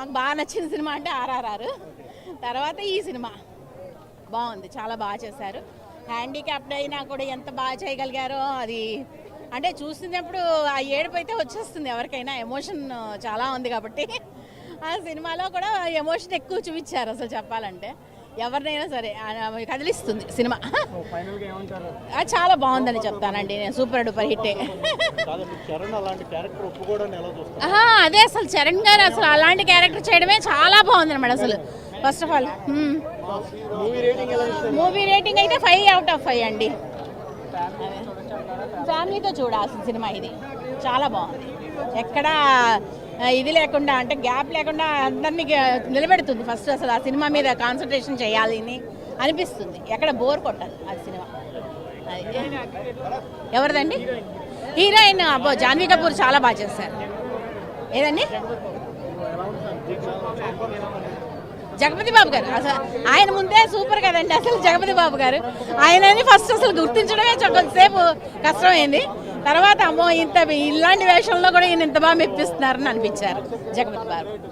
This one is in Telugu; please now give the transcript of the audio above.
మాకు బాగా నచ్చిన సినిమా అంటే ఆర్ఆర్ఆర్. తర్వాత ఈ సినిమా బాగుంది, చాలా బాగా చేశారు. హ్యాండిక్యాప్డ్ అయినా కూడా ఎంత బాగా చేయగలిగారో అది అంటే చూసినప్పుడు ఆ ఏడుపు అయితే వచ్చేస్తుంది ఎవరికైనా. ఎమోషన్ చాలా ఉంది కాబట్టి ఆ సినిమాలో కూడా ఎమోషన్ ఎక్కువ చూపించారు. అసలు చెప్పాలంటే ఎవరినైనా సరే కదిలిస్తుంది సినిమా. చాలా బాగుందని చెప్తానండి నేను. సూపర్ డూపర్ హిట్టే. అదే అసలు చరణ్ గారు అసలు అలాంటి క్యారెక్టర్ చేయడమే చాలా బాగుంది అన్నమాట. అసలు first of all movie rating అయితే 5/5 అండి. ఫ్యామిలీతో చూడాల్సిన సినిమా ఇది. చాలా బాగుంది, ఎక్కడా ఇది లేకుండా అంటే గ్యాప్ లేకుండా అందరినీ నిలబెడుతుంది. ఫస్ట్ అసలు ఆ సినిమా మీద కాన్సన్ట్రేషన్ చేయాలి అని అనిపిస్తుంది, ఎక్కడ బోర్ కొట్టదు అది సినిమా. ఎవరిదండి హీరోయిన్? అబ్బో జాన్వీ కపూర్ చాలా బాగా చేశారు. ఏదండి జగపతి బాబు గారు అసలు ఆయన ముందే సూపర్ కదండి. అసలు జగపతి బాబు గారు ఆయనని ఫస్ట్ అసలు గుర్తించడమే కొంతసేపు కష్టమైంది. తర్వాత అమ్మో ఇలాంటి వేషంలో కూడా ఈయన ఇంత బాగా మెప్పిస్తున్నారని అనిపించారు జగపతి బాబు.